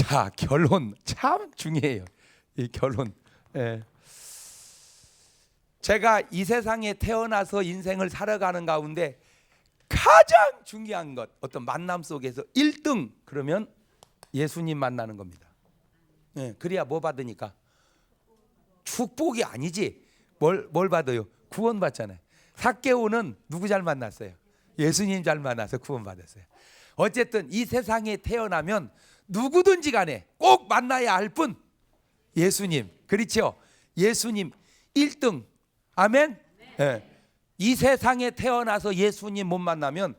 자, 결혼 참 중요해요. 이 결혼. 예. 제가 이 세상에 태어나서 인생을 살아가는 가운데 가장 중요한 것, 어떤 만남 속에서 1등 그러면 예수님 만나는 겁니다. 예, 그래야 뭐 받으니까? 축복이 아니지. 뭘 받아요? 구원 받잖아요. 삭개오는 누구 잘 만났어요? 예수님 잘 만나서 구원 받았어요. 어쨌든 이 세상에 태어나면 누구든지 간에 꼭 만나야 할 분 예수님. 그렇죠? 예수님 1등. 아멘. 예. 이 세상에 태어나서 예수님 못 만나면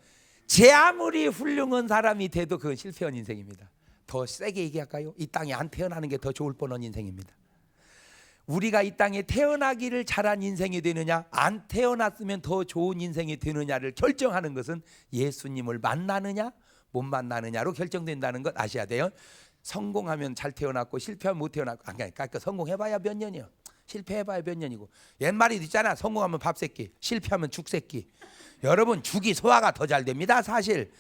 제 아무리 훌륭한 사람이 돼도 그건 실패한 인생입니다. 더 세게 얘기할까요? 이 땅에 안 태어나는 게 더 좋을 뻔한 인생입니다. 우리가 이 땅에 태어나기를 잘한 인생이 되느냐, 안 태어났으면 더 좋은 인생이 되느냐를 결정하는 것은 예수님을 만나느냐 못 만나느냐로 결정된다는 것 아셔야 돼요. 성공하면 잘 태어났고 실패하면 못 태어났고, 그러니까 성공해봐야 몇 년이요, 실패해봐야 몇 년이고. 옛말이 있잖아. 성공하면 밥새끼, 실패하면 죽새끼. 여러분, 죽이 소화가 더 잘 됩니다 사실.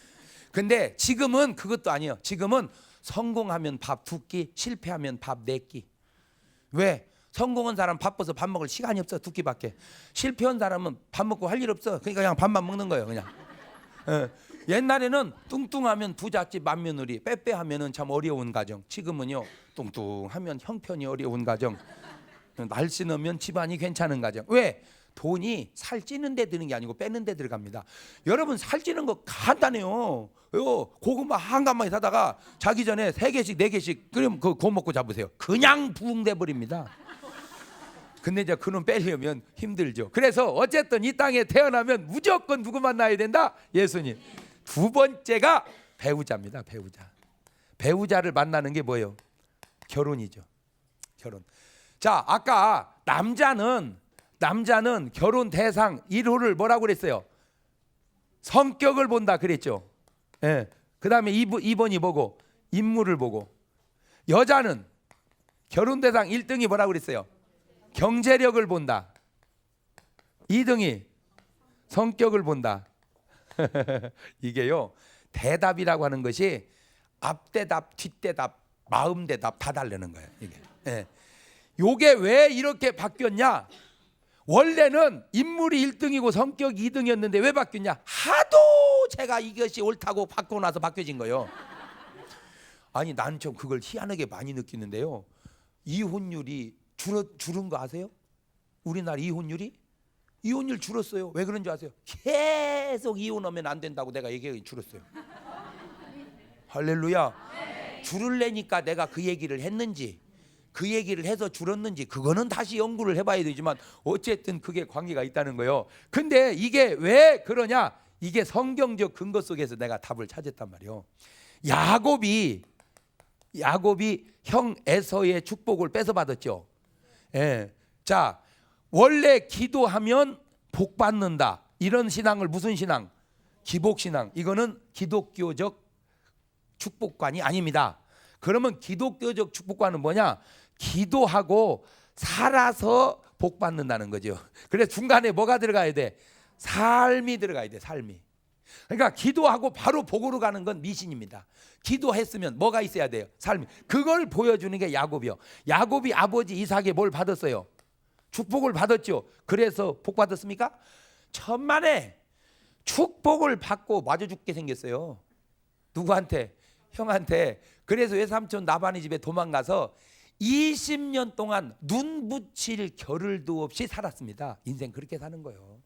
근데 지금은 그것도 아니에요. 지금은 성공하면 밥 2끼, 실패하면 밥 4끼. 왜? 성공한 사람 바빠서 밥 먹을 시간이 없어. 2끼밖에. 실패한 사람은 밥 먹고 할 일 없어. 그러니까 그냥 밥만 먹는 거예요 그냥. 옛날에는 뚱뚱하면 부잣집 맏며느리, 빼빼하면은 참 어려운 가정. 지금은요, 뚱뚱하면 형편이 어려운 가정, 날씬하면 집안이 괜찮은 가정. 왜? 돈이 살찌는 데 드는 게 아니고 빼는 데 들어갑니다. 여러분, 살찌는 거 간단해요. 고구마 한 가마에 사다가 자기 전에 3개씩 4개씩 그럼 그거 먹고 잡으세요. 그냥 부흥돼 버립니다. 근데 이제 그놈 빼려면 힘들죠. 그래서 어쨌든 이 땅에 태어나면 무조건 누구 만나야 된다? 예수님. 2번째가 배우자입니다. 배우자를 만나는 게 뭐예요? 결혼이죠. 결혼. 자, 아까 남자는 결혼 대상 1호를 뭐라고 그랬어요? 성격을 본다 그랬죠. 예. 그다음에 2번이 보고 인물을 보고. 여자는 결혼 대상 1등이 뭐라고 그랬어요? 경제력을 본다. 2등이 성격을 본다. 이게요, 대답이라고 하는 것이 앞대답, 뒷대답, 마음대답 다 다르는 거예요. 이게. 예. 요게 왜 이렇게 바뀌었냐? 원래는 인물이 1등이고 성격이 2등이었는데 왜 바뀌었냐? 하도 제가 이것이 옳다고 바꾸고 나서 바뀌어진 거예요. 아니, 나는 좀 그걸 희한하게 많이 느끼는데요. 이혼율이 줄은 거 아세요? 우리나라 이혼율이? 이혼율 줄었어요. 왜 그런 줄 아세요? 계속 이혼하면 안 된다고 내가 얘기가 줄었어요. 할렐루야. 줄을래니까 내가 그 얘기를 했는지, 그 얘기를 해서 줄었는지, 그거는 다시 연구를 해봐야 되지만 어쨌든 그게 관계가 있다는 거예요. 근데 이게 왜 그러냐? 이게 성경적 근거 속에서 내가 답을 찾았단 말이에요. 야곱이 형 에서의 축복을 뺏어 받았죠. 예. 자, 원래 기도하면 복 받는다, 이런 신앙을 무슨 신앙? 기복신앙. 이거는 기독교적 축복관이 아닙니다. 그러면 기독교적 축복관은 뭐냐? 기도하고 살아서 복 받는다는 거죠. 그래서 중간에 뭐가 들어가야 돼? 삶이 들어가야 돼. 삶이. 그러니까 기도하고 바로 복으로 가는 건 미신입니다. 기도했으면 뭐가 있어야 돼요? 삶이. 그걸 보여주는 게 야곱이요. 야곱이 아버지 이삭에 뭘 받았어요? 축복을 받았죠. 그래서 복 받았습니까? 천만에 축복을 받고 맞아 죽게 생겼어요. 누구한테? 형한테. 그래서 외삼촌 나반이 집에 도망가서 20년 동안 눈 붙일 겨를도 없이 살았습니다. 인생 그렇게 사는 거예요.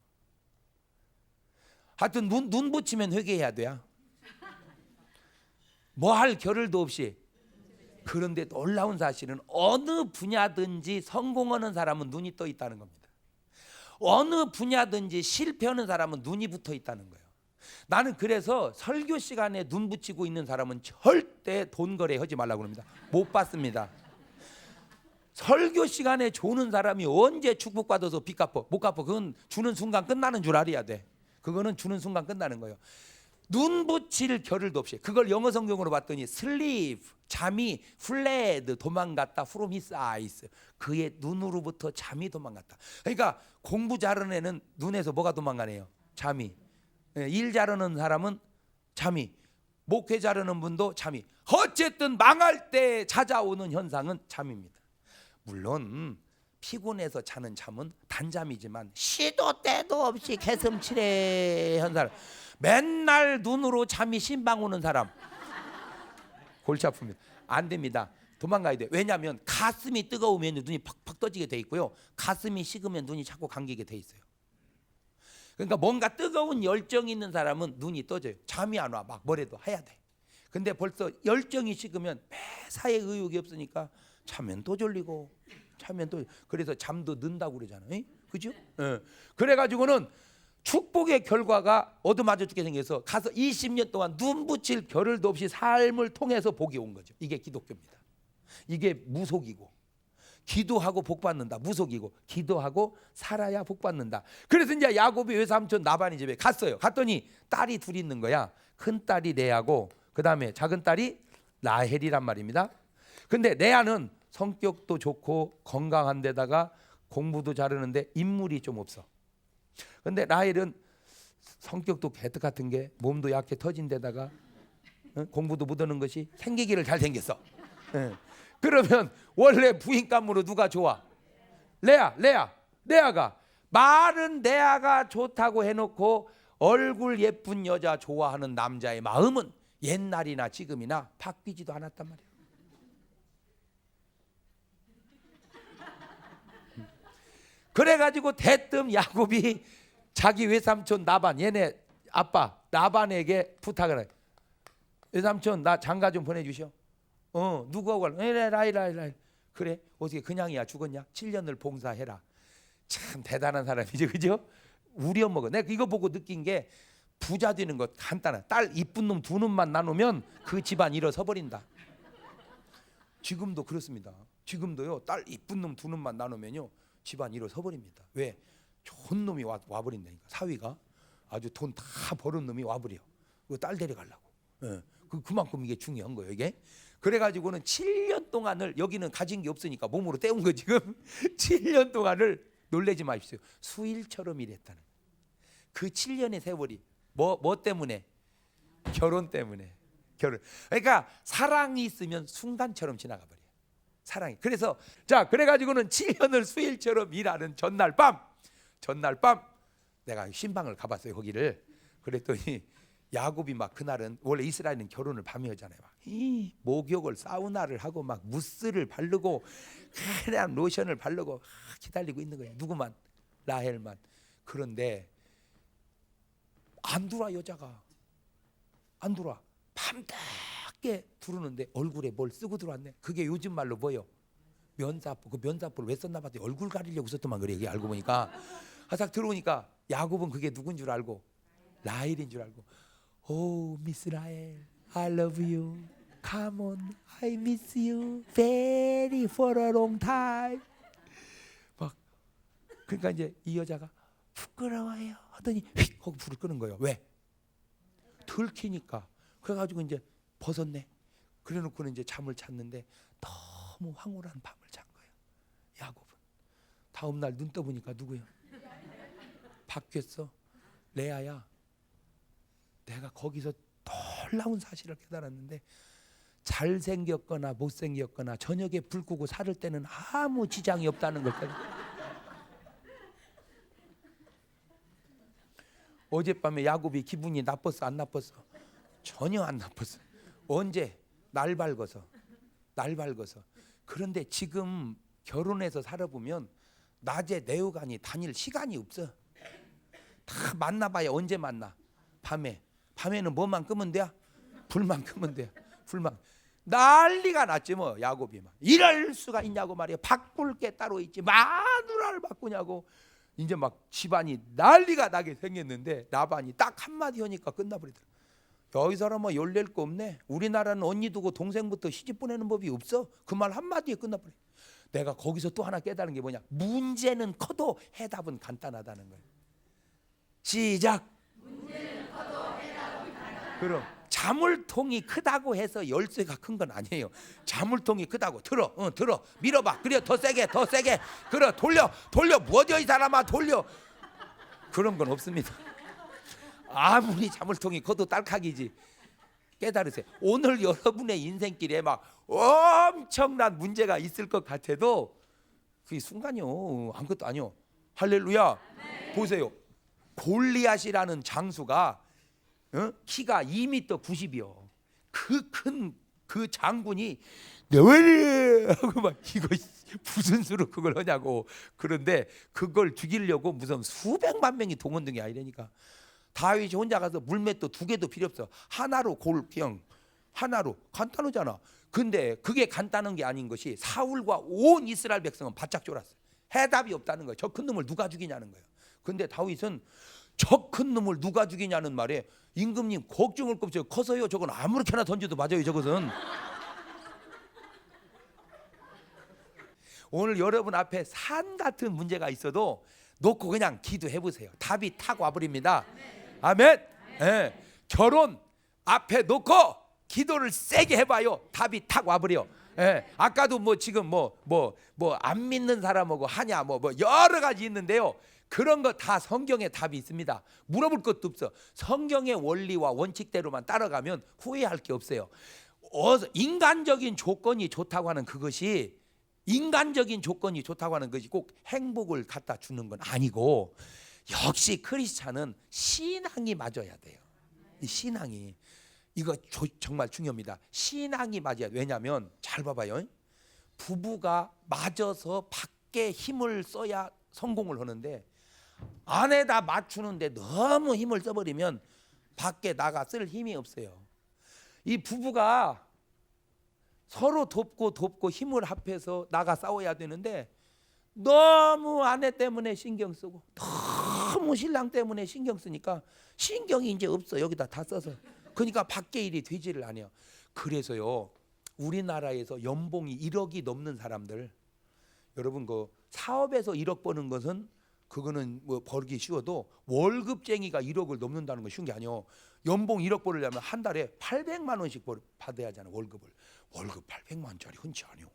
하여튼 눈 붙이면 회개해야 돼요. 뭐 할 겨를도 없이. 그런데 놀라운 사실은 어느 분야든지 성공하는 사람은 눈이 떠 있다는 겁니다. 어느 분야든지 실패하는 사람은 눈이 붙어 있다는 거예요. 나는 그래서 설교 시간에 눈 붙이고 있는 사람은 절대 돈 거래하지 말라고 합니다. 못 받습니다. 설교 시간에 조는 사람이 언제 축복받아서 빚 갚어? 못 갚어. 그건 주는 순간 끝나는 줄 알아야 돼. 그거는 주는 순간 끝나는 거예요. 눈 붙일 겨를도 없이. 그걸 영어 성경으로 봤더니 sleep, 잠이 fled, 도망갔다, from his eyes. 그의 눈으로부터 잠이 도망갔다. 그러니까 공부 잘하는 애는 눈에서 뭐가 도망가네요? 잠이. 일 잘하는 사람은 잠이. 목회자라는 분도 잠이. 어쨌든 망할 때 찾아오는 현상은 잠입니다. 물론 피곤해서 자는 잠은 단잠이지만 시도 때도 없이 개슴치레한 사람, 맨날 눈으로 잠이 신방 오는 사람 골치 아픕니다. 안 됩니다. 도망가야 돼. 왜냐하면 가슴이 뜨거우면 눈이 팍팍 떠지게 돼 있고요, 가슴이 식으면 눈이 자꾸 감기게 돼 있어요. 그러니까 뭔가 뜨거운 열정이 있는 사람은 눈이 떠져요. 잠이 안 와. 막 뭐래도 해야 돼. 근데 벌써 열정이 식으면 매사에 의욕이 없으니까 자면 또 졸리고 자면 또, 그래서 잠도 는다고 그러잖아요. 그죠? 그래가지고는 축복의 결과가 얻어맞아 죽게 생겨서 가서 20년 동안 눈 붙일 겨를도 없이 삶을 통해서 복이 온 거죠. 이게 기독교입니다. 이게 무속이고, 기도하고 복 받는다. 무속이고, 기도하고 살아야 복 받는다. 그래서 이제 야곱이 외삼촌 나반이 집에 갔어요. 갔더니 딸이 둘이 있는 거야. 큰 딸이 레아고 그 다음에 작은 딸이 라헬이란 말입니다. 근데 레아는 성격도 좋고 건강한 데다가 공부도 잘하는데 인물이 좀 없어. 근데 라헬은 성격도 개떡 같은 게 몸도 약해 터진 데다가 공부도 못하는 것이 생기기를 잘 생겼어. 그러면 원래 부인감으로 누가 좋아? 레아가. 말은 레아가 좋다고 해놓고 얼굴 예쁜 여자 좋아하는 남자의 마음은 옛날이나 지금이나 바뀌지도 않았단 말이야. 그래가지고 대뜸 야곱이 자기 외삼촌 나반, 얘네 아빠 나반에게 부탁을 해. 외삼촌 나 장가 좀 보내주셔. 누구하고 갈래? 라일. 그래, 어떻게 그냥이야? 죽었냐? 7년을 봉사해라. 참 대단한 사람이죠, 그죠? 우려먹어. 내가 이거 보고 느낀 게 부자 되는 것 간단해. 딸 이쁜 놈 두 놈만 나누면 그 집안 일어서 버린다. 지금도 그렇습니다. 지금도요, 딸 이쁜 놈 두 놈만 나누면요 집안 일어서 버립니다. 왜? 좋은 놈이 와버린다니까. 사위가 아주 돈 다 벌은 놈이 와버려. 그 딸 데려가려고. 그만큼 이게 중요한 거예요, 이게. 그래가지고는 7년 동안을, 여기는 가진 게 없으니까 몸으로 때운 거 지금 7년 동안을, 놀라지 마십시오, 수일처럼 일했다는 거예요. 그 7년의 세월이 뭐 때문에? 결혼 때문에. 결혼. 그러니까 사랑이 있으면 순간처럼 지나가 버려요. 사랑이. 그래서 자, 그래가지고는 7년을 수일처럼 일하는 전날 밤 내가 신방을 가봤어요, 거기를. 그랬더니 야곱이 막 그날은, 원래 이스라엘은 결혼을 밤에 하잖아요. 막 목욕을 사우나를 하고 막 무스를 바르고 그냥 로션을 바르고 기다리고 있는 거예요. 누구만? 라헬만. 그런데 안 들어와, 여자가 안 들어와. 밤늦게 들어오는데 얼굴에 뭘 쓰고 들어왔네. 그게 요즘 말로 뭐요? 면사포. 그 면사포를 왜 썼나 봤더니 얼굴 가리려고 썼더만 그래. 이게 알고 보니까 딱 들어오니까 야곱은 그게 누군 줄 알고, 라헬인 줄 알고, 오 미스 라헬, I love you. Come on, I miss you very for a long time. 막 그러니까 이제 이 여자가 부끄러워요 하더니 휙 하고 불을 끄는 거예요. 왜? 들키니까. 그래가지고 이제 벗었네. 그래놓고는 이제 잠을 잤는데 너무 황홀한 밤을 잔 거예요, 야곱은. 다음 날 눈 떠보니까 누구야? 바뀌었어. 레아야. 내가 거기서 놀라운 사실을 깨달았는데, 잘생겼거나 못생겼거나 저녁에 불 끄고 살을 때는 아무 지장이 없다는 걸 깨달았어요. 어젯밤에 야곱이 기분이 나빴어, 안 나빴어? 전혀 안 나빴어. 언제? 날 밝아서. 그런데 지금 결혼해서 살아보면 낮에 내어가니 다닐 시간이 없어. 다 만나봐야 언제 만나? 밤에는 뭐만 끄면 돼? 불만 끄면 돼. 불만. 난리가 났지 뭐. 야곱이 막 이럴 수가 있냐고 말이야. 바꿀 게 따로 있지 마누라를 바꾸냐고. 이제 막 집안이 난리가 나게 생겼는데 라반이 딱 한마디 하니까 끝나버리더라. 야, 이 사람아 열낼 거 없네. 우리나라는 언니 두고 동생부터 시집 보내는 법이 없어. 그 말 한마디에 끝나버려. 내가 거기서 또 하나 깨달은 게 뭐냐? 문제는 커도 해답은 간단하다는 거예요. 시작. 문제는 커도 해답은 간단하다. 그럼 자물통이 크다고 해서 열쇠가 큰 건 아니에요. 자물통이 크다고 들어 밀어봐. 그래 더 세게 그래 돌려 뭐죠 이 사람아 돌려. 그런 건 없습니다. 아무리 자물통이 커도 딸깍이지. 깨달으세요. 오늘 여러분의 인생길에 막 엄청난 문제가 있을 것 같아도 그게 순간이요. 아무것도 아니요. 할렐루야. 보세요. 골리앗이라는 장수가 키가 2m 90이요. 그 큰 그 장군이 왜 하고 막 이거 무슨 수로 그걸 하냐고. 그런데 그걸 죽이려고 무슨 수백만 명이 동원된 게 아니라니까. 다윗이 혼자 가서 물맷도 2개도 필요 없어. 하나로 골병 하나로 간단하잖아. 근데 그게 간단한 게 아닌 것이 사울과 온 이스라엘 백성은 바짝 쫄았어요. 해답이 없다는 거예요. 저 큰 놈을 누가 죽이냐는 거예요. 근데 다윗은 저 큰 놈을 누가 죽이냐는 말에 임금님 걱정을 겁죠. 커서요. 저건 아무렇게나 던져도 맞아요. 저것은. 오늘 여러분 앞에 산 같은 문제가 있어도 놓고 그냥 기도해 보세요. 답이 탁 와버립니다. 아멘. 예. 결혼 앞에 놓고 기도를 세게 해봐요. 답이 탁 와버려. 예. 아까도 뭐 지금 뭐 안 믿는 사람하고 하냐 뭐 여러 가지 있는데요. 그런 거 다 성경에 답이 있습니다. 물어볼 것도 없어. 성경의 원리와 원칙대로만 따라가면 후회할 게 없어요. 인간적인 조건이 좋다고 하는 그것이 인간적인 조건이 좋다고 하는 것이 꼭 행복을 갖다 주는 건 아니고 역시 크리스찬은 신앙이 맞아야 돼요. 신앙이 이거 정말 중요합니다. 신앙이 맞아야 돼요. 왜냐하면 잘 봐봐요. 부부가 맞아서 밖에 힘을 써야 성공을 하는데 안에다 맞추는데 너무 힘을 써버리면 밖에 나가 쓸 힘이 없어요. 이 부부가 서로 돕고 힘을 합해서 나가 싸워야 되는데 너무 아내 때문에 신경 쓰고 너무 신랑 때문에 신경 쓰니까 신경이 이제 없어. 여기다 다 써서. 그러니까 밖에 일이 되지를 않아요. 그래서요 우리나라에서 연봉이 1억이 넘는 사람들, 여러분 그 사업에서 1억 버는 것은 그거는 뭐 벌기 쉬워도 월급쟁이가 1억을 넘는다는 건 쉬운 게 아니에요. 연봉 1억 벌려면 한 달에 800만 원씩 받아야 하잖아. 월급 800만 원짜리 흔치 않아요.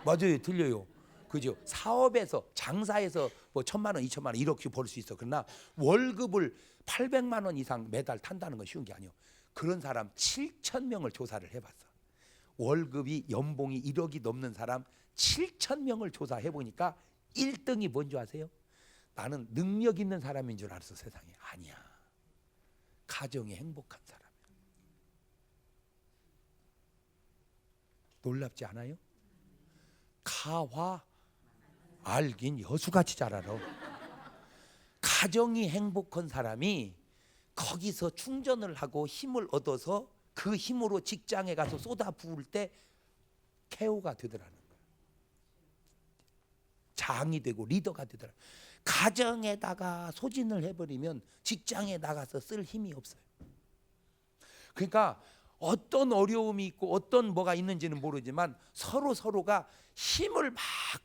맞아요. 들려요. 그죠? 사업에서 장사해서 뭐 1,000만 원 2,000만 원 1억씩 벌 수 있어. 그러나 월급을 800만 원 이상 매달 탄다는 건 쉬운 게 아니에요. 그런 사람 7,000명을 조사를 해봤어. 월급이 연봉이 1억이 넘는 사람 7,000명을 조사해 보니까 1등이 뭔지 아세요? 나는 능력 있는 사람인 줄 알았어. 세상에 아니야. 가정이 행복한 사람. 놀랍지 않아요? 가화 알긴 여수같이 잘 알아. 가정이 행복한 사람이 거기서 충전을 하고 힘을 얻어서 그 힘으로 직장에 가서 쏟아 부을 때 케어가 되더라는 거예요. 장이 되고 리더가 되더라. 가정에다가 소진을 해버리면 직장에 나가서 쓸 힘이 없어요. 그러니까 어떤 어려움이 있고 어떤 뭐가 있는지는 모르지만 서로가 힘을 막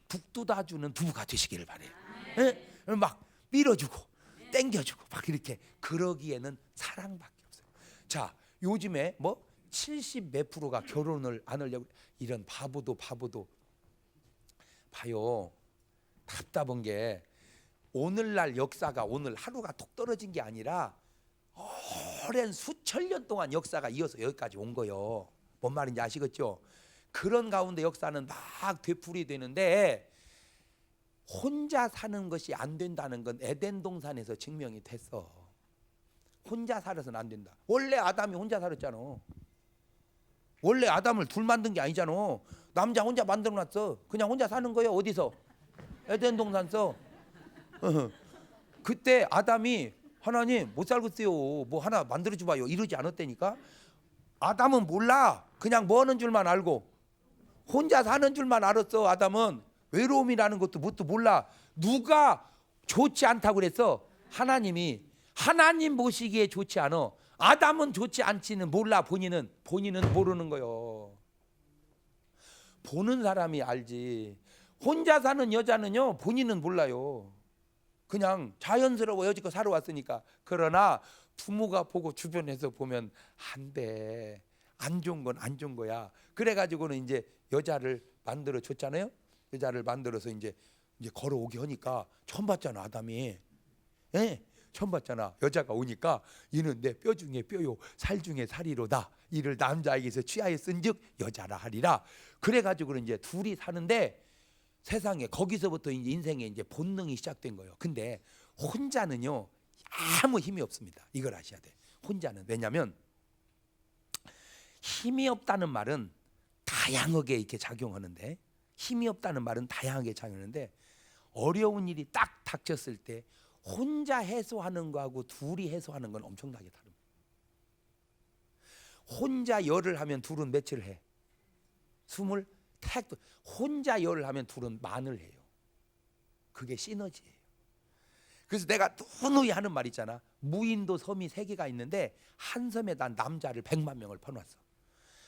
북돋아주는 부부가 되시기를 바래요. 네? 막 밀어주고 땡겨주고 막 이렇게 그러기에는 사랑밖에 없어요. 자, 요즘에 뭐 70 몇 프로가 결혼을 안 하려고 이런 바보도 봐요. 답답한 게 오늘날 역사가 오늘 하루가 톡 떨어진 게 아니라 오랜 수천 년 동안 역사가 이어서 여기까지 온 거예요. 뭔 말인지 아시겠죠? 그런 가운데 역사는 막 되풀이되는데 혼자 사는 것이 안 된다는 건 에덴 동산에서 증명이 됐어. 혼자 살아서는 안 된다. 원래 아담이 혼자 살았잖아. 원래 아담을 둘 만든 게 아니잖아. 남자 혼자 만들어놨어. 그냥 혼자 사는 거예요. 어디서? 에덴 동산서. 그때 아담이 하나님 못 살겠어요. 뭐 하나 만들어 줘봐요. 이러지 않았다니까. 아담은 몰라. 그냥 뭐 하는 줄만 알고 혼자 사는 줄만 알았어. 아담은 외로움이라는 것도 뭣도 몰라. 누가 좋지 않다고 그랬어? 하나님이. 하나님 보시기에 좋지 않아. 아담은 좋지 않지는 몰라. 본인은 모르는 거요. 보는 사람이 알지. 혼자 사는 여자는요 본인은 몰라요. 그냥 자연스러워 여지껏 살아왔으니까. 그러나 부모가 보고 주변에서 보면 안 돼. 안 좋은 건 안 좋은 거야. 그래가지고는 이제 여자를 만들어 줬잖아요. 여자를 만들어서 이제 걸어오게 하니까 처음 봤잖아 아담이. 예? 처음 봤잖아. 여자가 오니까 이는 내 뼈 중에 뼈요 살 중에 살이로다. 이를 남자에게서 취하여 쓴즉 여자라 하리라. 그래가지고 이제 둘이 사는데 세상에 거기서부터 이제 인생의 이제 본능이 시작된 거예요. 근데 혼자는요 아무 힘이 없습니다. 이걸 아셔야 돼. 혼자는 왜냐하면 힘이 없다는 말은 다양하게 이렇게 작용하는데 힘이 없다는 말은 다양하게 작용하는데 어려운 일이 딱 닥쳤을 때 혼자 해소하는 거하고 둘이 해소하는 건 엄청나게 다릅니다. 혼자 열을 하면 둘은 며칠 해? 20 택도. 혼자 열을 하면 둘은 만을 해요. 그게 시너지예요. 그래서 내가 누누이 하는 말 있잖아. 무인도 섬이 3개가 있는데 한 섬에다 남자를 100만 명을 퍼놨어.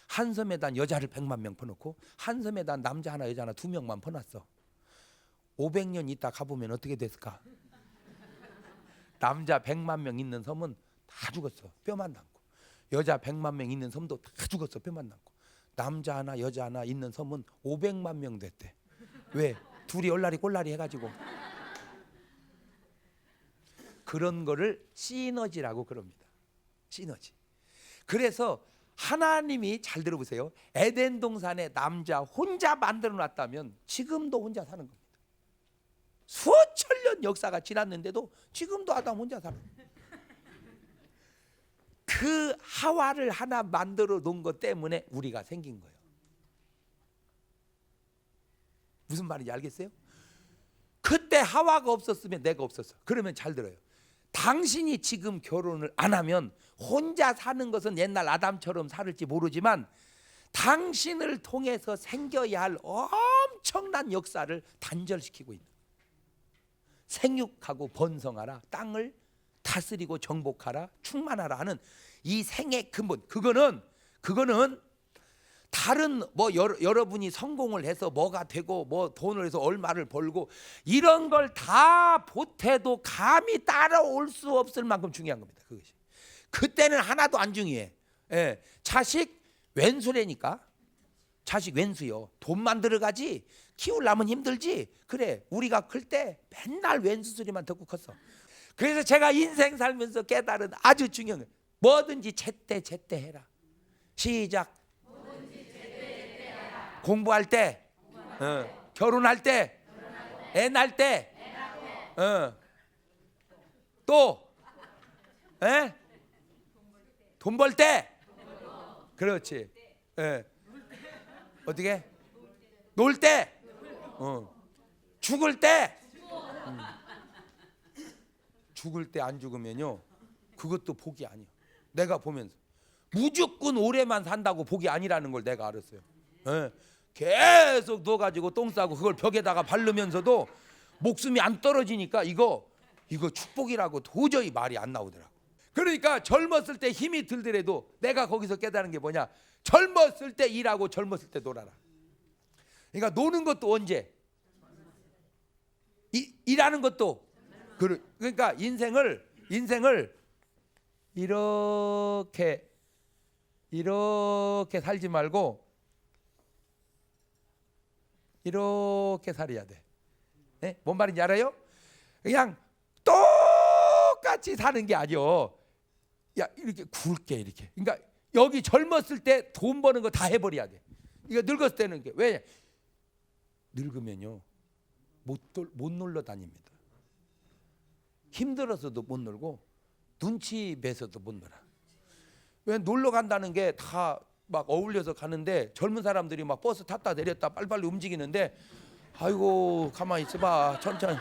한 섬에다 여자를 100만 명 퍼놓고 한 섬에다 남자 하나 여자 하나 2명만 퍼놨어. 500년 있다 가보면 어떻게 됐을까? 남자 100만 명 있는 섬은 다 죽었어. 뼈만 남고. 여자 100만 명 있는 섬도 다 죽었어. 뼈만 남고. 남자 하나 여자 하나 있는 섬은 500만 명 됐대. 왜? 둘이 얼라리 꼴라리 해가지고. 그런 거를 시너지라고 그럽니다. 시너지. 그래서 하나님이 잘 들어보세요. 에덴 동산에 남자 혼자 만들어 놨다면 지금도 혼자 사는 겁니다. 수천 년 역사가 지났는데도 지금도 아담 혼자 살아. 그 하와를 하나 만들어 놓은 것 때문에 우리가 생긴 거예요. 무슨 말인지 알겠어요? 그때 하와가 없었으면 내가 없었어. 그러면 잘 들어요. 당신이 지금 결혼을 안 하면 혼자 사는 것은 옛날 아담처럼 살을지 모르지만 당신을 통해서 생겨야 할 엄청난 역사를 단절시키고 있는 거예요. 생육하고 번성하라, 땅을 다스리고 정복하라, 충만하라 하는 이 생의 근본. 그거는 다른 뭐 여러분이 성공을 해서 뭐가 되고 뭐 돈을 해서 얼마를 벌고 이런 걸 다 보태도 감히 따라올 수 없을 만큼 중요한 겁니다. 그것이. 그때는 하나도 안 중요해. 예. 자식 왼수래니까. 자식 왼수요. 돈만 들어가지 키우려면 힘들지. 그래 우리가 클 때 맨날 왼수 소리만 듣고 컸어. 그래서 제가 인생 살면서 깨달은 아주 중요한 거예요. 뭐든지 제때 해라. 시작. 공부할 때, 결혼할 때, 애 낳을 때, 또 돈 벌 때, 그렇지. 어떻게? 놀 때, 죽을 때, 죽을 때 안 죽으면요, 그것도 복이 아니야. 내가 보면서 무조건 오래만 산다고 복이 아니라는 걸 내가 알았어요. 계속 누워가지고 똥 싸고 그걸 벽에다가 바르면서도 목숨이 안 떨어지니까 이거 축복이라고 도저히 말이 안 나오더라고. 그러니까 젊었을 때 힘이 들더라도 내가 거기서 깨달은 게 뭐냐, 젊었을 때 일하고 젊었을 때 놀아라. 그러니까 노는 것도 언제? 일하는 것도. 그러니까 인생을 이렇게 살지 말고 이렇게 살아야 돼. 네? 뭔 말인지 알아요? 그냥 똑같이 사는 게 아니요. 야 이렇게 굵게 이렇게. 그러니까 여기 젊었을 때 돈 버는 거 다 해버려야 돼. 이거 늙었을 때는 왜? 늙으면요 못 놀러 다닙니다. 힘들어서도 못 놀고 눈치 배서도 못 놀아. 왜 놀러 간다는 게 다 막 어울려서 가는데 젊은 사람들이 막 버스 탔다 내렸다 빨리빨리 움직이는데 아이고 가만히 있어봐 천천히.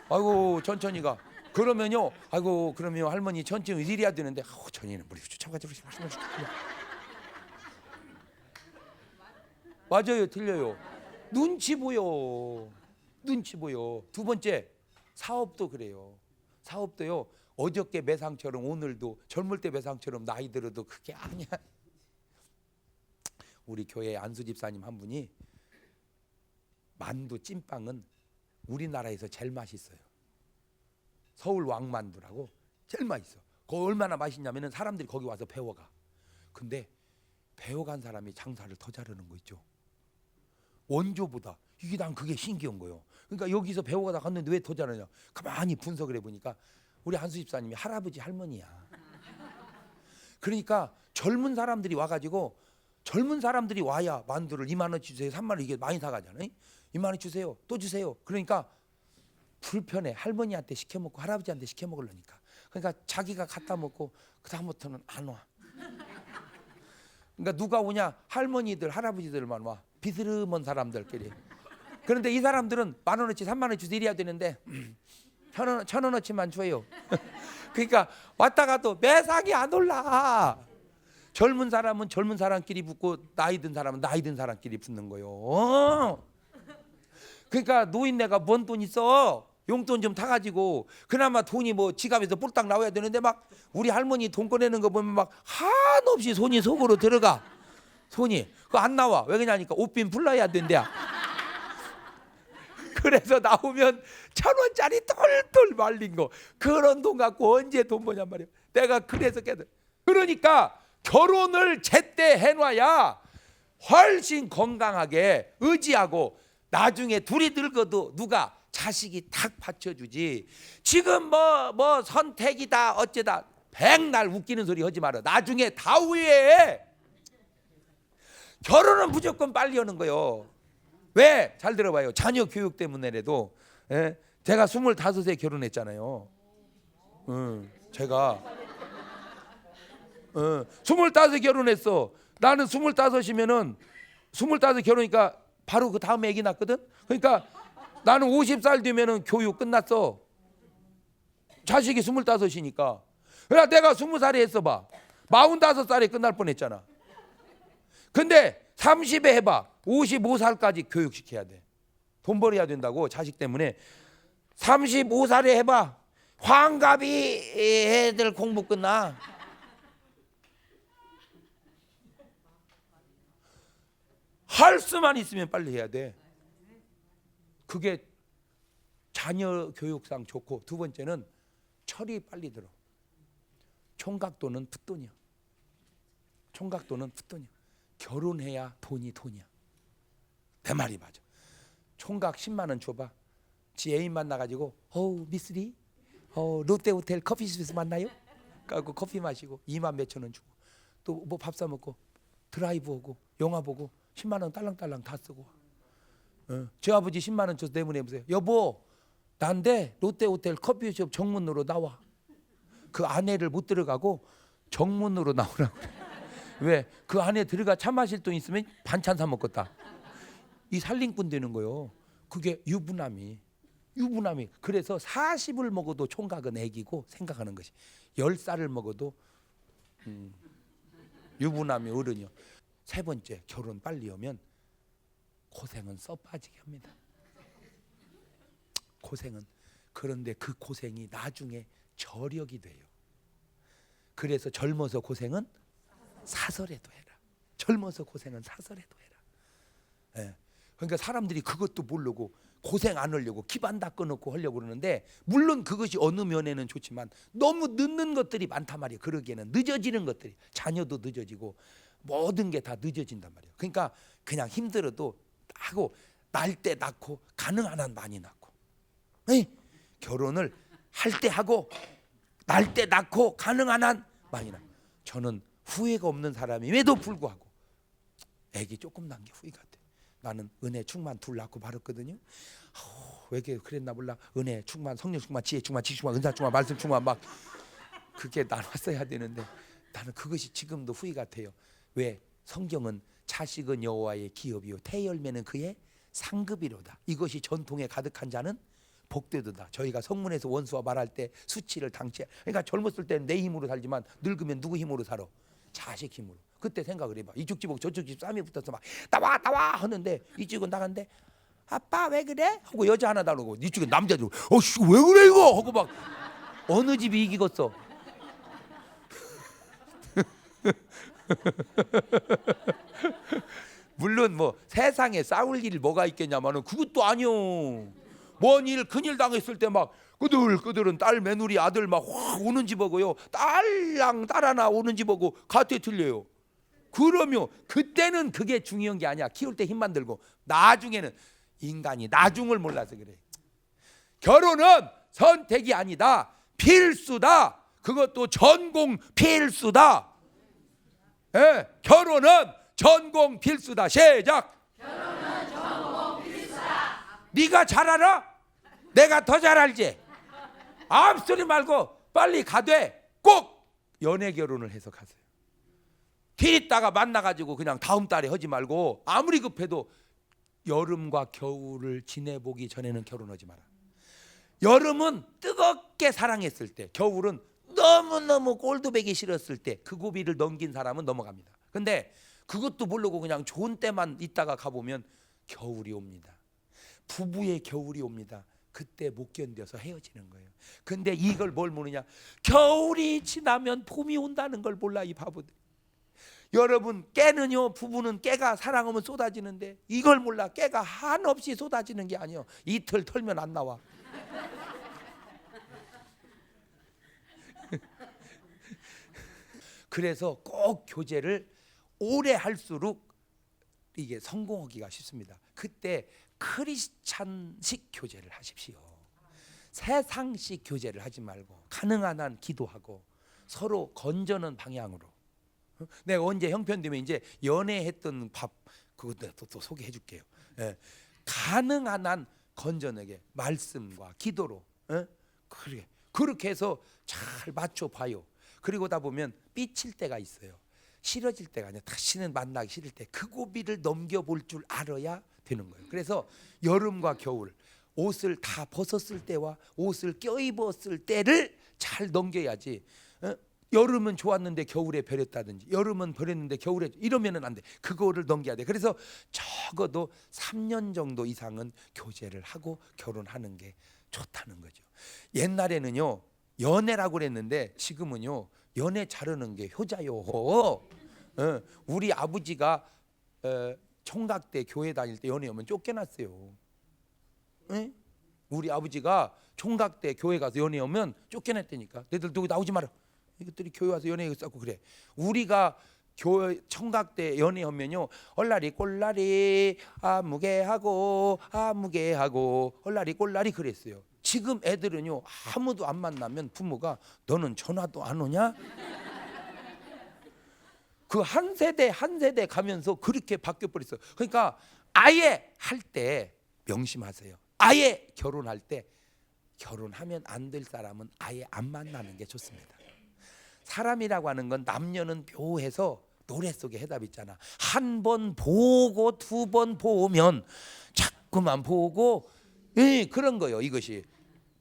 아이고 천천히 가. 그러면요 아이고 그러면 할머니 천천히 이래야 되는데 천천히는 우리 쫓아가지고 맞아요 틀려요. 눈치 보여. 두 번째 사업도 그래요. 사업도요 어저께 매상처럼 오늘도 젊을 때 매상처럼 나이 들어도 그게 아니야. 우리 교회 안수 집사님 한 분이 만두 찐빵은 우리나라에서 제일 맛있어요. 서울 왕만두라고 제일 맛있어. 그거 얼마나 맛있냐면은 사람들이 거기 와서 배워가. 근데 배워간 사람이 장사를 더 잘하는 거 있죠. 원조보다. 이게 난 그게 신기한 거예요. 그러니까 여기서 배워가다 갔는데 왜 더 잘하냐. 가만히 분석을 해보니까 우리 한수 집사님이 할아버지 할머니야. 그러니까 젊은 사람들이 와가지고 젊은 사람들이 와야 만두를 2만 원 주세요, 3만 원 이게 많이 사가잖아요. 2만 원 주세요, 또 주세요. 그러니까 불편해. 할머니한테 시켜 먹고 할아버지한테 시켜 먹으려니까. 그러니까 자기가 갖다 먹고 그 다음부터는 안 와. 그러니까 누가 오냐? 할머니들, 할아버지들만 와. 비스름한 사람들끼리. 그런데 이 사람들은 10,000원어치, 3만 원 주세요 이래야 되는데 1,000원어치만 줘요. 그러니까 왔다가 또 매상이 안 올라. 젊은 사람은 젊은 사람끼리 붙고 나이 든 사람은 나이 든 사람끼리 붙는 거요. 그러니까 노인네가 뭔 돈 있어? 용돈 좀 타가지고 그나마 돈이 뭐 지갑에서 폴딱 나와야 되는데 막 우리 할머니 돈 꺼내는 거 보면 막 한없이 손이 속으로 들어가. 손이 그거 안 나와. 왜 그러냐니까 옷빈 불러야 된대야. 그래서 나오면 1,000원짜리 똘똘 말린 거 그런 돈 갖고 언제 돈 버냔 말이야. 내가 그래서 깨달아. 그러니까 결혼을 제때 해놔야 훨씬 건강하게 의지하고 나중에 둘이 늙어도 누가 자식이 탁 받쳐주지. 지금 뭐 선택이다 어째다 백날 웃기는 소리 하지 마라. 나중에 다 후회해. 결혼은 무조건 빨리 하는 거요. 왜? 잘 들어봐요. 자녀 교육 때문에라도. 예? 제가 25에 결혼했잖아요. 제가 25 결혼했어. 나는 25이면은 25 결혼이니까 바로 그 다음에 아기 낳거든. 그러니까 나는 50살 되면은 교육 끝났어. 자식이 25이니까. 그러니까 내가 20살에 했어 봐. 45살에 끝날 뻔했잖아. 근데 30에 해봐. 55살까지 교육시켜야 돼. 돈 벌어야 된다고 자식 때문에. 35살에 해봐. 환갑이 애들 공부 끝나. 할 수만 있으면 빨리 해야 돼. 그게 자녀 교육상 좋고, 두 번째는 철이 빨리 들어. 총각돈은 풋돈이야. 총각돈은 풋돈이야. 결혼해야 돈이야. 내 말이 맞아. 총각 10만 원 줘봐. 지 애인 만나가지고 미쓰리 롯데호텔 커피숍에서 만나요? 그래갖고 커피 마시고 2만 몇천 원 주고 또 뭐 밥 사 먹고 드라이브 오고 영화 보고 10만 원 딸랑딸랑 다 쓰고. 제 아버지 10만 원 줘서 내보내보세요. 여보 난데 롯데호텔 커피숍 정문으로 나와. 그 안에를 못 들어가고 정문으로 나오라고 그래. 왜? 그 안에 들어가 차 마실 돈 있으면 반찬 사 먹겠다. 이 살림꾼 되는 거요. 그게 유부남이. 그래서 40을 먹어도 총각은 애기고 생각하는 것이 10살을 먹어도 유부남이 어른이요. 세 번째, 결혼 빨리 하면 고생은 써 빠지게 합니다. 고생은. 그런데 그 고생이 나중에 저력이 돼요. 그래서 젊어서 고생은 사설에도 해라. 젊어서 고생은 사설에도 해라. 예. 그러니까 사람들이 그것도 모르고 고생 안 하려고 기반 닦아놓고 하려고 그러는데, 물론 그것이 어느 면에는 좋지만 너무 늦는 것들이 많단 말이에요. 그러기에는 늦어지는 것들이, 자녀도 늦어지고 모든 게 다 늦어진단 말이에요. 그러니까 그냥 힘들어도 하고 날 때 낳고 가능한 한 많이 낳고. 에이, 결혼을 할 때 하고 날 때 낳고 가능한 한 많이 낳고. 저는 후회가 없는 사람임에도 불구하고 애기 조금 낳은 게 후회가 돼. 나는 은혜 충만 둘 낳고 말았거든요. 왜 그랬나 몰라. 은혜 충만, 성령 충만, 지혜 충만, 지식 충만, 은사 충만, 말씀 충만 막 그렇게 나눴어야 되는데 나는 그것이 지금도 후회가 돼요. 왜? 성경은 자식은 여호와의 기업이요 태열매는 그의 상급이로다. 이것이 전통에 가득한 자는 복되도다. 저희가 성문에서 원수와 말할 때 수치를 당치. 그러니까 젊었을 때는 내 힘으로 살지만 늙으면 누구 힘으로 살아? 자식 힘으로. 그때 생각을 해봐. 이쪽 집 오고 저쪽 집 쌈이 붙어서 막 나와 하는데 이쪽은 나간데 아빠 왜 그래? 하고 여자 하나 나오고 이쪽은 남자들 어씨 왜 그래 이거 하고 막 어느 집이 이기겠어? 물론 뭐 세상에 싸울 일이 뭐가 있겠냐마는 그것도 아니요. 뭔 일 큰일 당했을 때 막 끄들끄들은 딸 며느리 아들 막 확 오는 집 오고요. 딸랑 딸 하나 오는 집 오고 가те 틀려요. 그러면 그때는 그게 중요한 게 아니야. 키울 때 힘만 들고. 나중에는 인간이 나중을 몰라서 그래. 결혼은 선택이 아니다. 필수다. 그것도 전공 필수다. 예, 결혼은 전공 필수다. 시작. 결혼은 전공 필수다. 네가 잘 알아? 내가 더 잘 알지. 앞소리 말고 빨리 가되 꼭 연애 결혼을 해서 가세요. 뒤있다가 만나가지고 그냥 다음 달에 하지 말고 아무리 급해도 여름과 겨울을 지내보기 전에는 결혼하지 마라. 여름은 뜨겁게 사랑했을 때, 겨울은 너무너무 꼴도배기 싫었을 때 그 고비를 넘긴 사람은 넘어갑니다. 근데 그것도 모르고 그냥 좋은 때만 있다가 가보면 겨울이 옵니다. 부부의 겨울이 옵니다. 그때 못 견뎌서 헤어지는 거예요. 근데 이걸 뭘 모르냐? 겨울이 지나면 봄이 온다는 걸 몰라 이 바보들. 여러분, 깨는요, 부부는 깨가 사랑하면 쏟아지는데 이걸 몰라. 깨가 한없이 쏟아지는 게 아니에요. 이틀 털면 안 나와. 그래서 꼭 교제를 오래 할수록 이게 성공하기가 쉽습니다. 그때 크리스찬식 교제를 하십시오. 세상식 교제를 하지 말고 가능한 한 기도하고 서로 건져는 방향으로. 내가 언제 형편되면 이제 연애했던 밥 그것도 또 소개해 줄게요. 예. 가능한 한 건져내게 말씀과 기도로. 예? 그렇게 해서 잘 맞춰 봐요. 그리고다 보면 삐칠 때가 있어요. 싫어질 때가 아니라 다시는 만나기 싫을 때 그 고비를 넘겨볼 줄 알아야 되는 거예요. 그래서 여름과 겨울 옷을 다 벗었을 때와 옷을 껴입었을 때를 잘 넘겨야지. 여름은 좋았는데 겨울에 버렸다든지 여름은 버렸는데 겨울에 이러면은 안 돼. 그거를 넘겨야 돼. 그래서 적어도 3년 정도 이상은 교제를 하고 결혼하는 게 좋다는 거죠. 옛날에는요 연애라고 그랬는데 지금은요 연애 잘하는 게 효자요. 우리 아버지가 총각때 교회 다닐 때 연애하면 쫓겨났어요. 우리 아버지가 총각때 교회 가서 연애하면 쫓겨났다니까. 너희들 누구 나오지 마라. 이것들이 교회 와서 연애했었고 그래. 우리가 교회 청각 때 연애하면요 얼라리 꼴라리 아무개하고 얼라리 꼴라리 그랬어요. 지금 애들은요 아무도 안 만나면 부모가 너는 전화도 안 오냐? 그 한 세대 가면서 그렇게 바뀌어 버렸어요. 그러니까 아예 할 때 명심하세요. 아예 결혼할 때 결혼하면 안 될 사람은 아예 안 만나는 게 좋습니다. 사람이라고 하는 건 남녀는 묘해서 노래 속에 해답 있잖아. 한 번 보고 두 번 보면 자꾸만 보고 그런 거예요. 이것이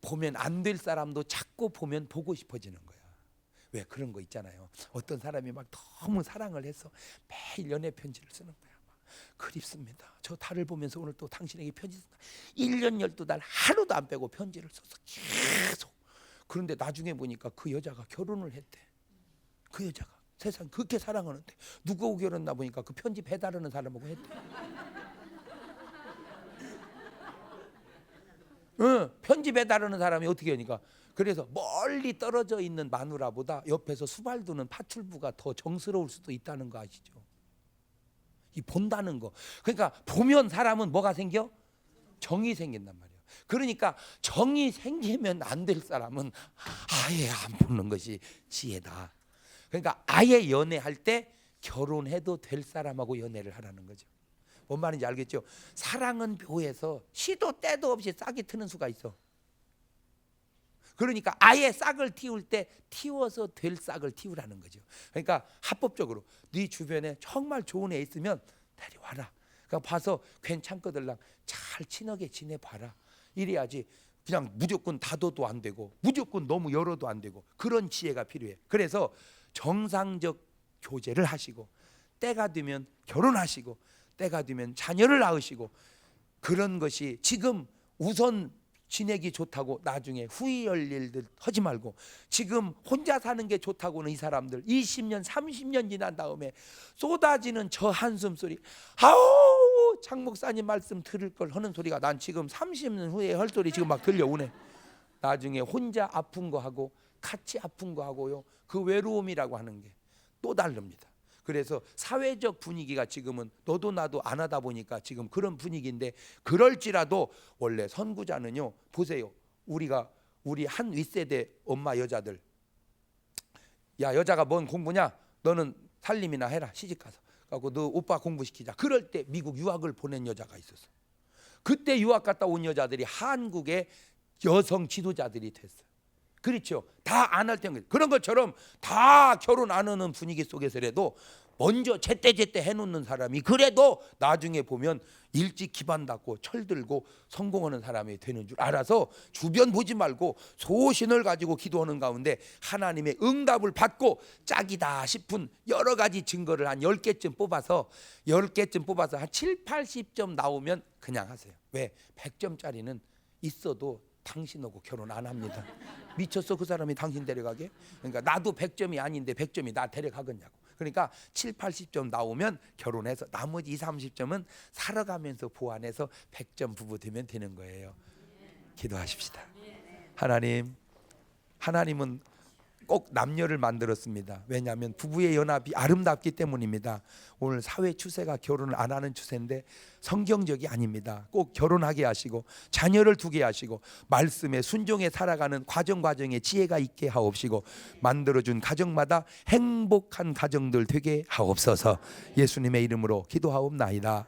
보면 안 될 사람도 자꾸 보면 보고 싶어지는 거야. 왜 그런 거 있잖아요. 어떤 사람이 막 너무 사랑을 해서 매일 연애 편지를 쓰는 거야. 막 그립습니다. 저 달을 보면서 오늘 또 당신에게 편지 쓴다. 1년 12달 하루도 안 빼고 편지를 써서 계속. 그런데 나중에 보니까 그 여자가 결혼을 했대. 그 여자가 세상 그렇게 사랑하는데 누구하고 결혼했나 보니까 그 편지 배달하는 사람하고 했대. 편지 배달하는 사람이 어떻게 하니까 그래서 멀리 떨어져 있는 마누라보다 옆에서 수발 두는 파출부가 더 정스러울 수도 있다는 거 아시죠? 이 본다는 거. 그러니까 보면 사람은 뭐가 생겨? 정이 생긴단 말이에요. 그러니까 정이 생기면 안 될 사람은 아예 안 보는 것이 지혜다. 그러니까 아예 연애할 때 결혼해도 될 사람하고 연애를 하라는 거죠. 뭔 말인지 알겠죠? 사랑은 묘해서 시도 때도 없이 싹이 트는 수가 있어. 그러니까 아예 싹을 틔울 때 틔워서 될 싹을 틔우라는 거죠. 그러니까 합법적으로 네 주변에 정말 좋은 애 있으면 데려와라. 그러니까 봐서 괜찮거들랑 잘 친하게 지내봐라. 이래야지 그냥 무조건 닫아도 안 되고 무조건 너무 열어도 안 되고 그런 지혜가 필요해. 그래서 정상적 교제를 하시고 때가 되면 결혼하시고 때가 되면 자녀를 낳으시고 그런 것이 지금 우선 지내기 좋다고 나중에 후회할 일들 하지 말고 지금 혼자 사는 게 좋다고는 이 사람들 20년 30년 지난 다음에 쏟아지는 저 한숨 소리 아우 장 목사님 말씀 들을 걸 하는 소리가 난 지금 30년 후에 할 소리 지금 막 들려오네. 나중에 혼자 아픈 거 하고 같이 아픈 거 하고요 그 외로움이라고 하는 게 또 다릅니다. 그래서 사회적 분위기가 지금은 너도 나도 안 하다 보니까 지금 그런 분위기인데 그럴지라도 원래 선구자는요 보세요. 우리가 우리 한 윗세대 엄마 여자들, 야 여자가 뭔 공부냐? 너는 살림이나 해라 시집가서. 그래갖고 너 오빠 공부시키자. 그럴 때 미국 유학을 보낸 여자가 있었어. 그때 유학 갔다 온 여자들이 한국의 여성 지도자들이 됐어요. 그렇죠. 다 안 할 때는 그런 것처럼 다 결혼 안 하는 분위기 속에서라도 먼저 제때 해놓는 사람이 그래도 나중에 보면 일찍 기반 닦고 철들고 성공하는 사람이 되는 줄 알아서 주변 보지 말고 소신을 가지고 기도하는 가운데 하나님의 응답을 받고 짝이다 싶은 여러 가지 증거를 한 10개쯤 뽑아서 한 7, 80점 나오면 그냥 하세요. 왜? 100점짜리는 있어도 당신하고 결혼 안 합니다. 미쳤어 그 사람이 당신 데려가게? 그러니까 나도 100점이 아닌데 100점이 나 데려가겠냐고. 그러니까 7, 80점 나오면 결혼해서 나머지 2, 30점은 살아가면서 보완해서 100점 부부 되면 되는 거예요. 기도하십시다. 하나님은 꼭 남녀를 만들었습니다. 왜냐하면 부부의 연합이 아름답기 때문입니다. 오늘 사회 추세가 결혼을 안 하는 추세인데 성경적이 아닙니다. 꼭 결혼하게 하시고 자녀를 두게 하시고 말씀에 순종해 살아가는 과정에 지혜가 있게 하옵시고 만들어준 가정마다 행복한 가정들 되게 하옵소서. 예수님의 이름으로 기도하옵나이다.